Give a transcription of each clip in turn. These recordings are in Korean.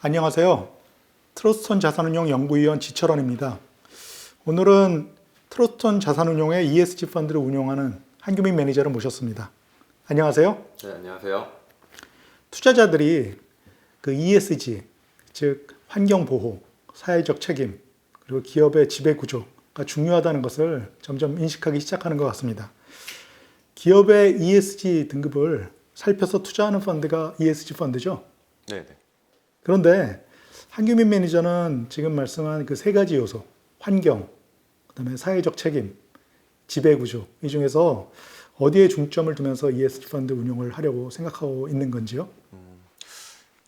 안녕하세요. 트러스톤 자산운용 연구위원 지철원입니다. 오늘은 트러스톤 자산운용의 ESG 펀드를 운용하는 한규민 매니저를 모셨습니다. 안녕하세요. 네, 안녕하세요. 투자자들이 그 ESG, 즉 환경보호, 사회적 책임, 그리고 기업의 지배구조가 중요하다는 것을 점점 인식하기 시작하는 것 같습니다. 기업의 ESG 등급을 살펴서 투자하는 펀드가 ESG 펀드죠? 네. 그런데 한규민 매니저는 지금 말씀한 그 세 가지 요소, 환경, 그다음에 사회적 책임, 지배구조, 이 중에서 어디에 중점을 두면서 ESG 펀드 운용을 하려고 생각하고 있는 건지요?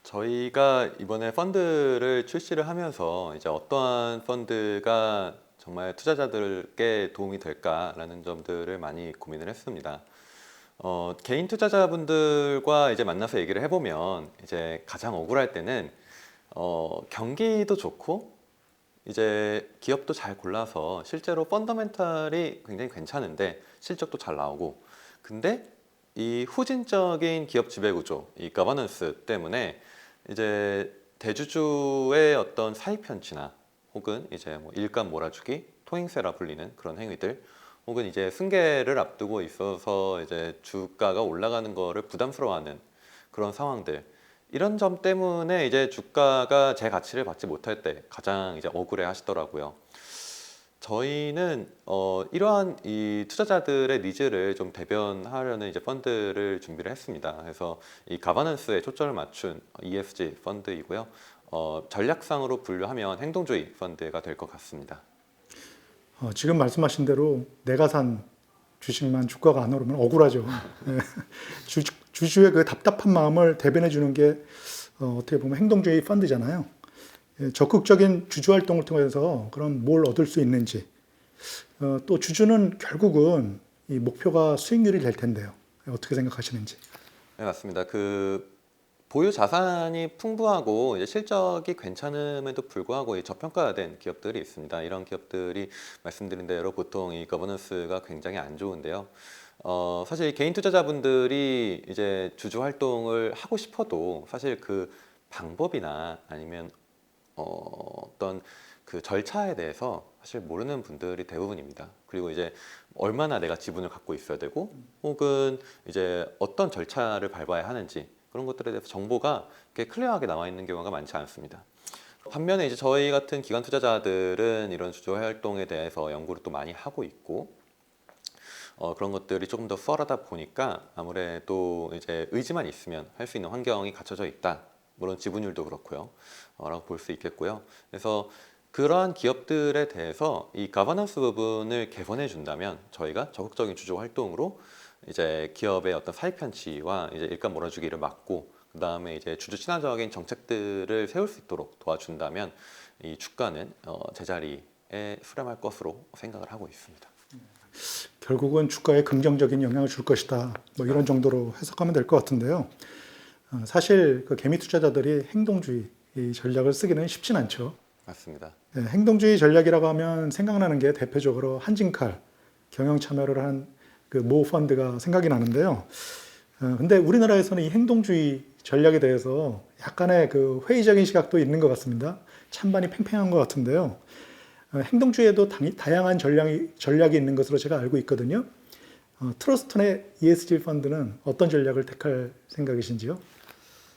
저희가 이번에 펀드를 출시를 하면서 이제 어떠한 펀드가 정말 투자자들께 도움이 될까라는 점들을 많이 고민을 했습니다. 개인 투자자분들과 이제 만나서 얘기를 해보면 이제 가장 억울할 때는 경기도 좋고 이제 기업도 잘 골라서 실제로 펀더멘탈이 굉장히 괜찮은데 실적도 잘 나오고, 근데 이 후진적인 기업 지배구조, 이 거버넌스 때문에 이제 대주주의 어떤 사익 편취나 혹은 이제 뭐 일감 몰아주기, 토잉세라 불리는 그런 행위들, 혹은 이제 승계를 앞두고 있어서 이제 주가가 올라가는 거를 부담스러워하는 그런 상황들, 이런 점 때문에 이제 주가가 제 가치를 받지 못할 때 가장 이제 억울해 하시더라고요. 저희는 이러한 이 투자자들의 니즈를 좀 대변하려는 이제 펀드를 준비를 했습니다. 그래서 이 가버넌스에 초점을 맞춘 ESG 펀드이고요. 전략상으로 분류하면 행동주의 펀드가 될 것 같습니다. 지금 말씀하신 대로 내가 산 주식만 주가가 안 오르면 억울하죠. 네. 주주의 그 답답한 마음을 대변해 주는 게 어떻게 보면 행동주의 펀드잖아요. 적극적인 주주 활동을 통해서 그럼 뭘 얻을 수 있는지, 또 주주는 결국은 이 목표가 수익률이 될 텐데요. 어떻게 생각하시는지. 네, 맞습니다. 그 보유 자산이 풍부하고 이제 실적이 괜찮음에도 불구하고 이 저평가된 기업들이 있습니다. 이런 기업들이 말씀드린 대로 보통 이 거버넌스가 굉장히 안 좋은데요. 사실 개인 투자자분들이 이제 주주 활동을 하고 싶어도 사실 그 방법이나 아니면 어떤 그 절차에 대해서 사실 모르는 분들이 대부분입니다. 그리고 이제 얼마나 내가 지분을 갖고 있어야 되고, 혹은 이제 어떤 절차를 밟아야 하는지, 그런 것들에 대해서 정보가 이렇게 클리어하게 나와 있는 경우가 많지 않습니다. 반면에 이제 저희 같은 기관 투자자들은 이런 주주 활동에 대해서 연구를 또 많이 하고 있고, 그런 것들이 조금 더 수월하다 보니까 아무래도 이제 의지만 있으면 할 수 있는 환경이 갖춰져 있다. 물론 지분율도 그렇고요. 라고 볼 수 있겠고요. 그래서 그러한 기업들에 대해서 이 가버넌스 부분을 개선해 준다면 저희가 적극적인 주주 활동으로 이제 기업의 어떤 사익 편취와 이제 일감 몰아주기를 막고, 그 다음에 이제 주주 친화적인 정책들을 세울 수 있도록 도와준다면 이 주가는 제자리에 수렴할 것으로 생각을 하고 있습니다. 결국은 주가에 긍정적인 영향을 줄 것이다. 뭐 이런 정도로 해석하면 될 것 같은데요. 사실 그 개미 투자자들이 행동주의 이 전략을 쓰기는 쉽진 않죠. 맞습니다. 행동주의 전략이라고 하면 생각나는 게 대표적으로 한진칼 경영 참여를 한 그 모 펀드가 생각이 나는데요. 근데 우리나라에서는 이 행동주의 전략에 대해서 약간의 그 회의적인 시각도 있는 것 같습니다. 찬반이 팽팽한 것 같은데요. 행동주의에도 다양한 전략이 있는 것으로 제가 알고 있거든요. 트러스톤의 ESG 펀드는 어떤 전략을 택할 생각이신지요?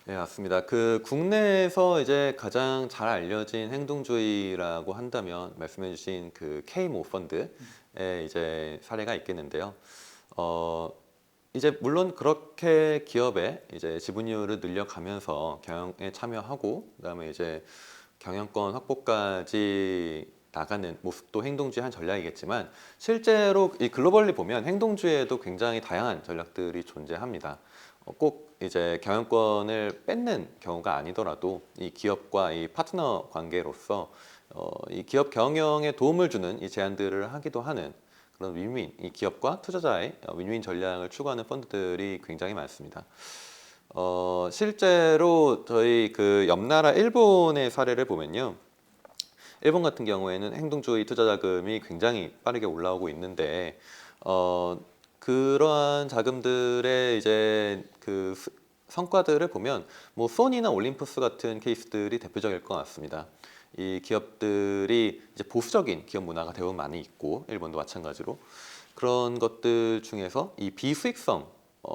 네, 맞습니다. 그 국내에서 이제 가장 잘 알려진 행동주의라고 한다면 말씀해주신 그 K모 펀드의 이제 사례가 있겠는데요. 이제 물론 그렇게 기업의 이제 지분율을 늘려가면서 경영에 참여하고, 그다음에 이제 경영권 확보까지 나가는 모습도 행동주의 한 전략이겠지만, 실제로 이 글로벌리 보면 행동주의에도 굉장히 다양한 전략들이 존재합니다. 꼭 이제 경영권을 뺏는 경우가 아니더라도 이 기업과 이 파트너 관계로서 이 기업 경영에 도움을 주는 이 제안들을 하기도 하는 그런 윈윈, 이 기업과 투자자의 윈윈 전략을 추구하는 펀드들이 굉장히 많습니다. 실제로 저희 그 옆나라 일본의 사례를 보면요, 일본 같은 경우에는 행동주의 투자 자금이 굉장히 빠르게 올라오고 있는데 그러한 자금들의 이제 그 성과들을 보면 뭐 소니나 올림푸스 같은 케이스들이 대표적일 것 같습니다. 이 기업들이 이제 보수적인 기업 문화가 대부분 많이 있고 일본도 마찬가지로 그런 것들 중에서 이 비수익성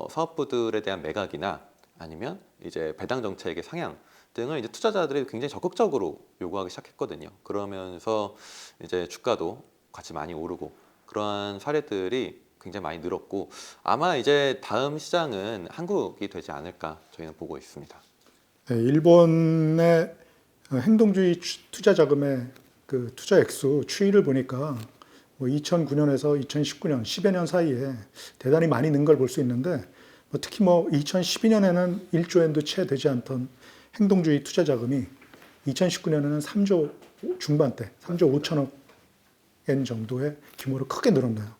사업부들에 대한 매각이나 아니면 이제 배당 정책의 상향 등을 이제 투자자들이 굉장히 적극적으로 요구하기 시작했거든요. 그러면서 이제 주가도 같이 많이 오르고 그러한 사례들이 굉장히 많이 늘었고 아마 이제 다음 시장은 한국이 되지 않을까 저희는 보고 있습니다. 네, 일본의 행동주의 투자 자금의 그 투자 액수 추이를 보니까 뭐 2009년에서 2019년 10여 년 사이에 대단히 많이 는 걸 볼 수 있는데 특히 뭐 2012년에는 1조 엔도 채 되지 않던 행동주의 투자 자금이 2019년에는 3조 중반대, 3조 5천억 엔 정도의 규모로 크게 늘었나요.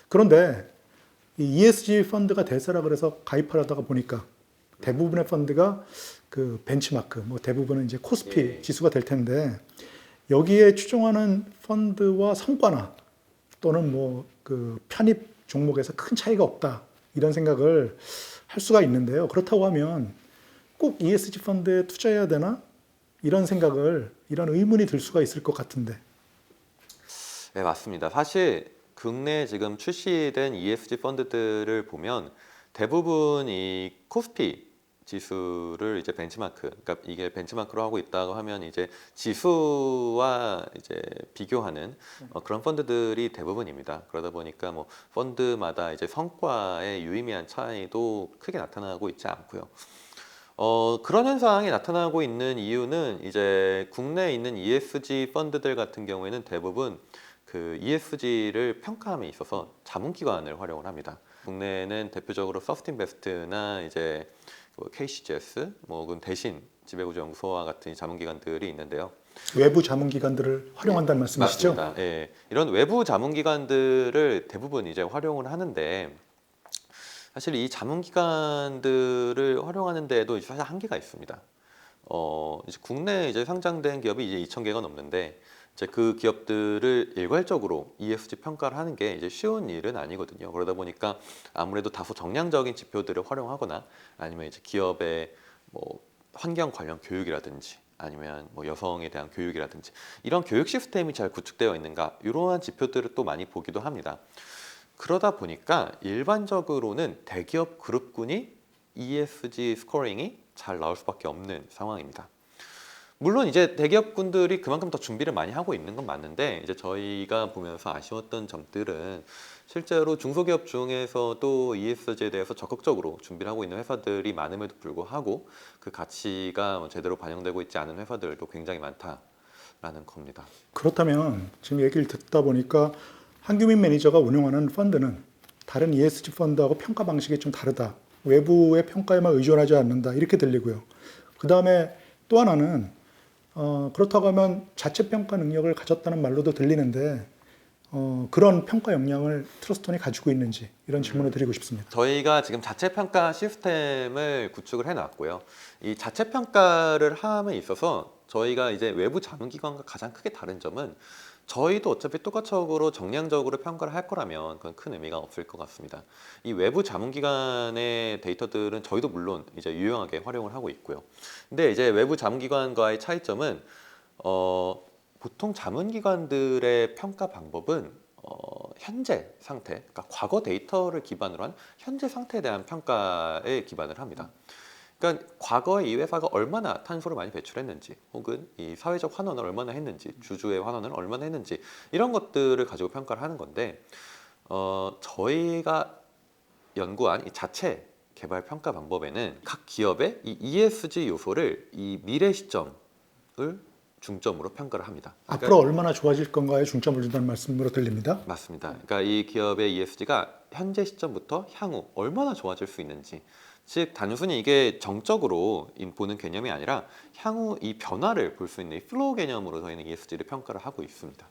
그런데 이 ESG 펀드가 대세라 그래서 가입을 하다가 보니까 대부분의 펀드가 그 벤치마크, 뭐 대부분은 이제 코스피 지수가 될 텐데 여기에 추종하는 펀드와 성과나 또는 뭐 그 편입 종목에서 큰 차이가 없다 이런 생각을 할 수가 있는데요. 그렇다고 하면 꼭 ESG 펀드에 투자해야 되나 이런 생각을 이런 의문이 들 수가 있을 것 같은데. 네, 맞습니다. 사실 국내에 지금 출시된 ESG 펀드들을 보면 대부분 이 코스피 지수를 이제 벤치마크, 그러니까 이게 벤치마크로 하고 있다고 하면 이제 지수와 이제 비교하는 그런 펀드들이 대부분입니다. 그러다 보니까 뭐 펀드마다 이제 성과의 유의미한 차이도 크게 나타나고 있지 않고요. 그런 현상이 나타나고 있는 이유는 이제 국내에 있는 ESG 펀드들 같은 경우에는 대부분 그 ESG를 평가함에 있어서 자문기관을 활용을 합니다. 국내에는 대표적으로 서스틴베스트나 이제 KCGS, 뭐 혹은 대신 지배구조연구소와 같은 자문기관들이 있는데요. 외부 자문기관들을 활용한다는 말씀이시죠? 맞습니다. 예, 이런 외부 자문기관들을 대부분 이제 활용을 하는데 사실 이 자문기관들을 활용하는 데에도 사실 한계가 있습니다. 이제 국내에 이제 상장된 기업이 이제 2,000개가 넘는데 이제 그 기업들을 일괄적으로 ESG 평가를 하는 게 이제 쉬운 일은 아니거든요. 그러다 보니까 아무래도 다소 정량적인 지표들을 활용하거나 아니면 이제 기업의 뭐 환경 관련 교육이라든지 아니면 뭐 여성에 대한 교육이라든지 이런 교육 시스템이 잘 구축되어 있는가 이러한 지표들을 또 많이 보기도 합니다. 그러다 보니까 일반적으로는 대기업 그룹군이 ESG 스코어링이 잘 나올 수밖에 없는 상황입니다. 물론 이제 대기업군들이 그만큼 더 준비를 많이 하고 있는 건 맞는데 이제 저희가 보면서 아쉬웠던 점들은 실제로 중소기업 중에서도 ESG에 대해서 적극적으로 준비를 하고 있는 회사들이 많음에도 불구하고 그 가치가 제대로 반영되고 있지 않은 회사들도 굉장히 많다라는 겁니다. 그렇다면 지금 얘기를 듣다 보니까 한규민 매니저가 운영하는 펀드는 다른 ESG 펀드하고 평가 방식이 좀 다르다. 외부의 평가에만 의존하지 않는다. 이렇게 들리고요. 그 다음에 또 하나는 그렇다고 하면 자체 평가 능력을 가졌다는 말로도 들리는데 그런 평가 역량을 트러스톤이 가지고 있는지 이런 질문을 드리고 싶습니다. 저희가 지금 자체 평가 시스템을 구축을 해놨고요. 이 자체 평가를 함에 있어서 저희가 이제 외부 자문기관과 가장 크게 다른 점은 저희도 어차피 똑같적으로 정량적으로 평가를 할 거라면 그건 큰 의미가 없을 것 같습니다. 이 외부 자문기관의 데이터들은 저희도 물론 이제 유용하게 활용을 하고 있고요. 근데 이제 외부 자문기관과의 차이점은 보통 자문기관들의 평가 방법은 현재 상태, 그러니까 과거 데이터를 기반으로 한 현재 상태에 대한 평가에 기반을 합니다. 그러니까 과거에 이 회사가 얼마나 탄소를 많이 배출했는지 혹은 이 사회적 환원을 얼마나 했는지 주주의 환원을 얼마나 했는지 이런 것들을 가지고 평가를 하는 건데 저희가 연구한 이 자체 개발 평가 방법에는 각 기업의 이 ESG 요소를 이 미래 시점을 중점으로 평가를 합니다. 그러니까 앞으로 얼마나 좋아질 건가에 중점을 준다는 말씀으로 들립니다. 맞습니다. 그러니까 이 기업의 ESG가 현재 시점부터 향후 얼마나 좋아질 수 있는지 즉 단순히 이게 정적으로 보는 개념이 아니라 향후 이 변화를 볼 수 있는 이 플로우 개념으로 저희는 ESG를 평가를 하고 있습니다.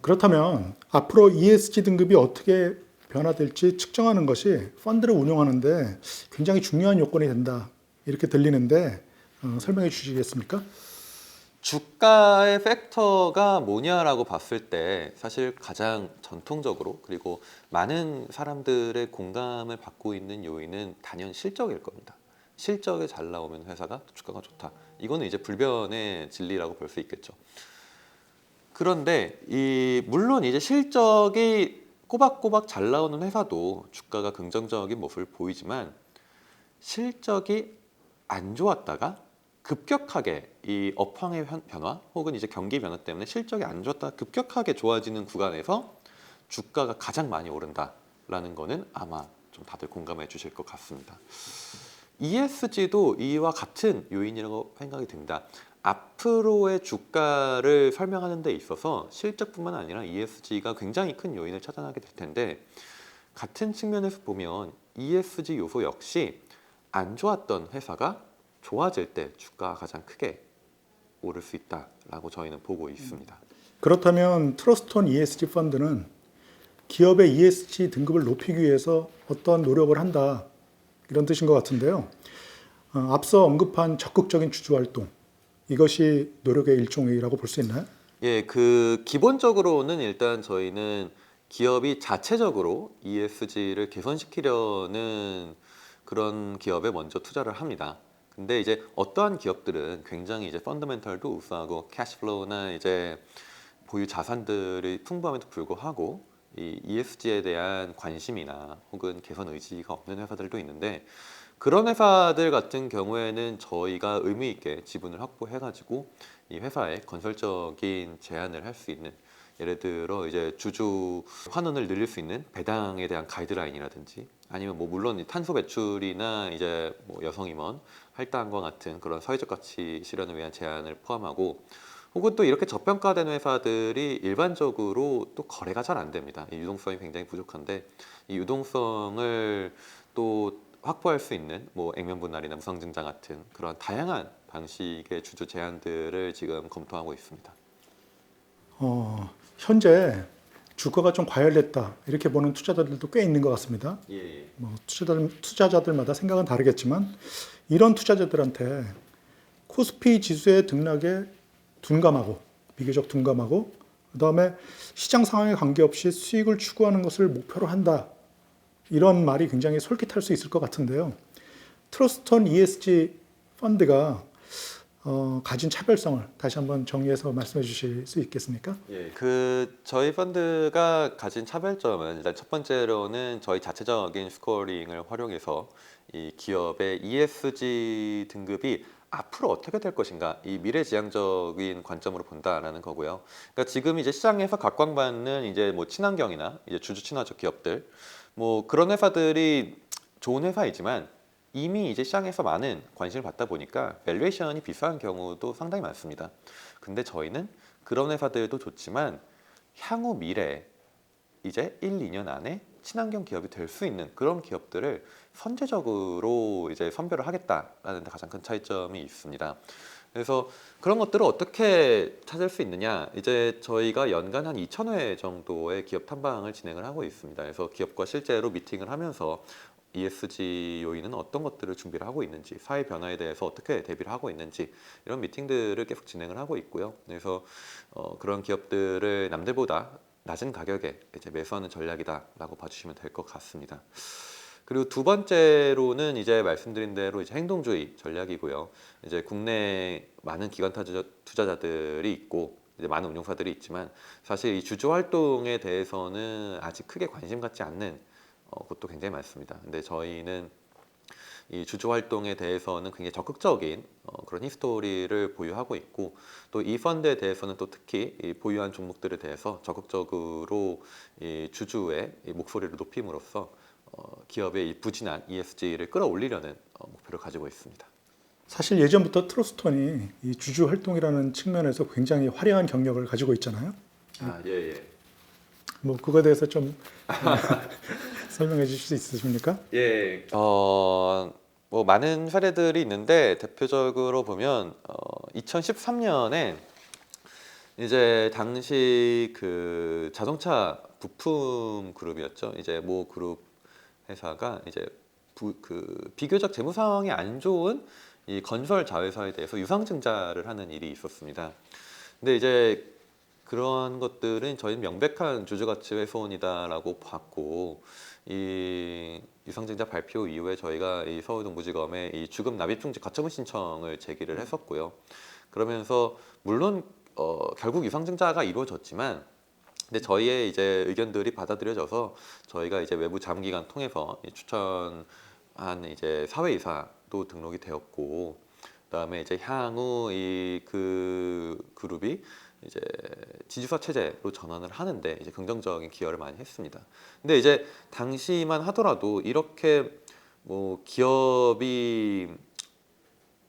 그렇다면 앞으로 ESG 등급이 어떻게 변화될지 측정하는 것이 펀드를 운영하는데 굉장히 중요한 요건이 된다 이렇게 들리는데 설명해 주시겠습니까? 주가의 팩터가 뭐냐라고 봤을 때 사실 가장 전통적으로 그리고 많은 사람들의 공감을 받고 있는 요인은 단연 실적일 겁니다. 실적이 잘 나오면 회사가 주가가 좋다. 이거는 이제 불변의 진리라고 볼 수 있겠죠. 그런데 물론 이제 실적이 꼬박꼬박 잘 나오는 회사도 주가가 긍정적인 모습을 보이지만 실적이 안 좋았다가 급격하게 이 업황의 변화 혹은 이제 경기 변화 때문에 실적이 안 좋았다가 급격하게 좋아지는 구간에서 주가가 가장 많이 오른다라는 거는 아마 좀 다들 공감해 주실 것 같습니다. ESG도 이와 같은 요인이라고 생각이 듭니다. 앞으로의 주가를 설명하는 데 있어서 실적뿐만 아니라 ESG가 굉장히 큰 요인을 차지하게 될 텐데 같은 측면에서 보면 ESG 요소 역시 안 좋았던 회사가 좋아질 때 주가가 가장 크게 오를 수 있다라고 저희는 보고 있습니다. 그렇다면 트러스트온 ESG 펀드는 기업의 ESG 등급을 높이기 위해서 어떤 노력을 한다 이런 뜻인 것 같은데요. 앞서 언급한 적극적인 주주 활동 이것이 노력의 일종이라고 볼 수 있나요? 예, 기본적으로는 일단 저희는 기업이 자체적으로 ESG를 개선시키려는 그런 기업에 먼저 투자를 합니다. 근데 이제 어떠한 기업들은 굉장히 이제 펀더멘털도 우수하고 캐시플로우나 이제 보유 자산들이 풍부함에도 불구하고 이 ESG에 대한 관심이나 혹은 개선 의지가 없는 회사들도 있는데 그런 회사들 같은 경우에는 저희가 의미 있게 지분을 확보해가지고 이 회사에 건설적인 제안을 할 수 있는 예를 들어 이제 주주 환원을 늘릴 수 있는 배당에 대한 가이드라인이라든지 아니면 뭐 물론 이 탄소 배출이나 이제 뭐 여성 임원 할당과 같은 그런 사회적 가치 실현을 위한 제안을 포함하고 혹은 또 이렇게 저평가된 회사들이 일반적으로 또 거래가 잘 안 됩니다. 이 유동성이 굉장히 부족한데 이 유동성을 또 확보할 수 있는 뭐 액면 분할이나 무상 증자 같은 그런 다양한 방식의 주주 제안들을 지금 검토하고 있습니다. 현재 주가가 좀 과열됐다 이렇게 보는 투자자들도 꽤 있는 것 같습니다. 예. 뭐 투자자들마다 생각은 다르겠지만 이런 투자자들한테 코스피 지수의 등락에 둔감하고 비교적 둔감하고 그다음에 시장 상황에 관계없이 수익을 추구하는 것을 목표로 한다. 이런 말이 굉장히 솔깃할 수 있을 것 같은데요. 트러스트온 ESG 펀드가 가진 차별성을 다시 한번 정리해서 말씀해 주실 수 있겠습니까? 예, 저희 펀드가 가진 차별점은 일단 첫 번째로는 저희 자체적인 스코어링을 활용해서 이 기업의 ESG 등급이 앞으로 어떻게 될 것인가 이 미래지향적인 관점으로 본다라는 거고요. 그러니까 지금 이제 시장에서 각광받는 이제 뭐 친환경이나 이제 주주 친화적 기업들 뭐 그런 회사들이 좋은 회사이지만 이미 이제 시장에서 많은 관심을 받다 보니까 밸류에이션이 비싼 경우도 상당히 많습니다. 근데 저희는 그런 회사들도 좋지만 향후 미래 이제 1, 2년 안에 친환경 기업이 될 수 있는 그런 기업들을 선제적으로 이제 선별을 하겠다라는 데 가장 큰 차이점이 있습니다. 그래서 그런 것들을 어떻게 찾을 수 있느냐 이제 저희가 연간 한 2,000회 정도의 기업 탐방을 진행을 하고 있습니다. 그래서 기업과 실제로 미팅을 하면서 ESG 요인은 어떤 것들을 준비를 하고 있는지 사회 변화에 대해서 어떻게 대비를 하고 있는지 이런 미팅들을 계속 진행을 하고 있고요. 그래서 그런 기업들을 남들보다 낮은 가격에 이제 매수하는 전략이다라고 봐주시면 될 것 같습니다. 그리고 두 번째로는 이제 말씀드린 대로 이제 행동주의 전략이고요. 이제 국내 많은 기관 투자자들이 있고 이제 많은 운용사들이 있지만 사실 이 주주 활동에 대해서는 아직 크게 관심 갖지 않는 것도 굉장히 많습니다. 근데 저희는 이 주주 활동에 대해서는 굉장히 적극적인 그런 히스토리를 보유하고 있고 또 이 펀드에 대해서는 또 특히 이 보유한 종목들에 대해서 적극적으로 이 주주의 이 목소리를 높임으로써 기업의 이 부진한 ESG를 끌어올리려는 목표를 가지고 있습니다. 사실 예전부터 트러스톤이 이 주주 활동이라는 측면에서 굉장히 화려한 경력을 가지고 있잖아요. 예. 뭐 그거에 대해서 좀 설명해 주실 수 있으십니까? 예. 뭐 많은 사례들이 있는데 대표적으로 보면 2013년에 이제 당시 그 자동차 부품 그룹이었죠. 이제 모 그룹 회사가 이제 비교적 재무 상황이 안 좋은 이 건설 자회사에 대해서 유상증자를 하는 일이 있었습니다. 근데 이제 그런 것들은 저희는 명백한 주주가치 훼손이다라고 봤고, 이 유상증자 발표 이후에 저희가 이 서울동부지검에 이 주급 납입중지 가처분 신청을 제기를 했었고요. 그러면서 물론 결국 유상증자가 이루어졌지만, 근데 저희의 이제 의견들이 받아들여져서 저희가 이제 외부 자문기관 통해서 이 추천한 이제 사회이사도 등록이 되었고, 그다음에 이제 향후 이 그 그룹이 이제 지주사 체제로 전환을 하는데 이제 긍정적인 기여를 많이 했습니다. 근데 이제 당시만 하더라도 이렇게 뭐 기업이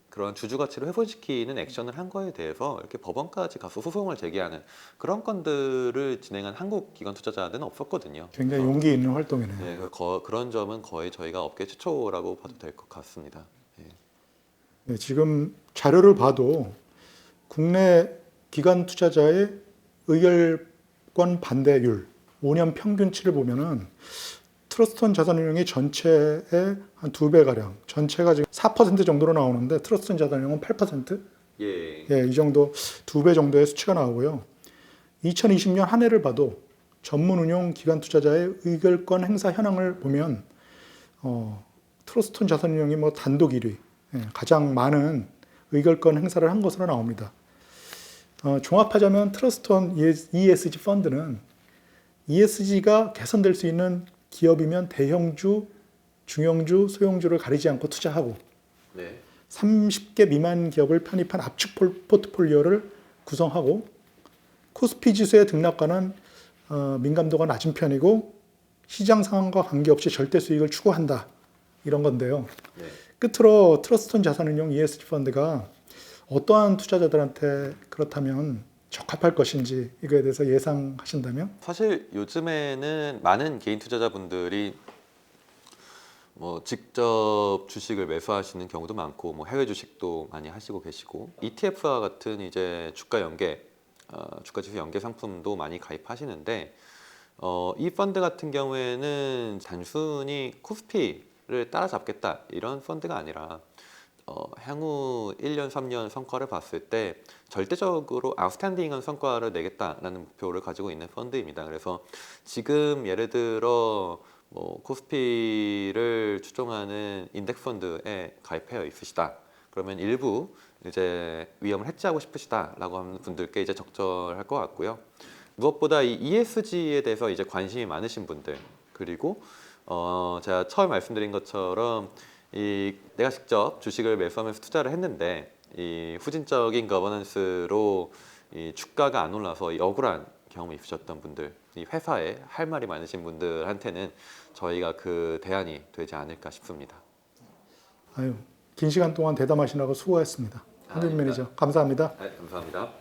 그런 주주 가치를 훼손시키는 액션을 한 거에 대해서 이렇게 법원까지 가서 소송을 제기하는 그런 건들을 진행한 한국 기관 투자자는 없었거든요. 굉장히 용기 있는 활동이네요. 네, 그런 점은 거의 저희가 업계 최초라고 봐도 될 것 같습니다. 예. 네, 지금 자료를 봐도 국내 기관 투자자의 의결권 반대율 5년 평균치를 보면은 트러스트원 자산운용이 전체의 한 2배 가량, 전체가 지금 4% 정도로 나오는데 트러스트원 자산운용은 8%? 예. 예, 이 정도 2배 정도의 수치가 나오고요. 2020년 한 해를 봐도 전문 운용 기관 투자자의 의결권 행사 현황을 보면 트러스트원 자산운용이 뭐 단독 1위, 예, 가장 많은 의결권 행사를 한 것으로 나옵니다. 종합하자면 트러스트원 ESG 펀드는 ESG가 개선될 수 있는 기업이면 대형주, 중형주, 소형주를 가리지 않고 투자하고 네. 30개 미만 기업을 편입한 압축 포트폴리오를 구성하고 코스피 지수의 등락과는 민감도가 낮은 편이고 시장 상황과 관계없이 절대 수익을 추구한다. 이런 건데요. 네. 끝으로 트러스트원 자산운용 ESG 펀드가 어떠한 투자자들한테 그렇다면 적합할 것인지 이거에 대해서 예상하신다면? 사실 요즘에는 많은 개인 투자자분들이 뭐 직접 주식을 매수하시는 경우도 많고 뭐 해외 주식도 많이 하시고 계시고 ETF와 같은 이제 주가 연계, 주가 지수 연계 상품도 많이 가입하시는데 이 펀드 같은 경우에는 단순히 코스피를 따라잡겠다 이런 펀드가 아니라 향후 1년, 3년 성과를 봤을 때 절대적으로 아웃스탠딩한 성과를 내겠다라는 목표를 가지고 있는 펀드입니다. 그래서 지금 예를 들어 뭐 코스피를 추종하는 인덱스 펀드에 가입하여 있으시다. 그러면 일부 이제 위험을 해지하고 싶으시다라고 하는 분들께 이제 적절할 것 같고요. 무엇보다 이 ESG에 대해서 이제 관심이 많으신 분들, 그리고 제가 처음 말씀드린 것처럼 내가 직접 주식을 매수하면서 투자를 했는데 이 후진적인 거버넌스로 이 주가가 안 올라서 이 억울한 경험이 있으셨던 분들, 이 회사에 할 말이 많으신 분들한테는 저희가 그 대안이 되지 않을까 싶습니다. 아유, 긴 시간 동안 대담하시느라고 수고하셨습니다. 한준 매니저, 감사합니다. 네, 감사합니다.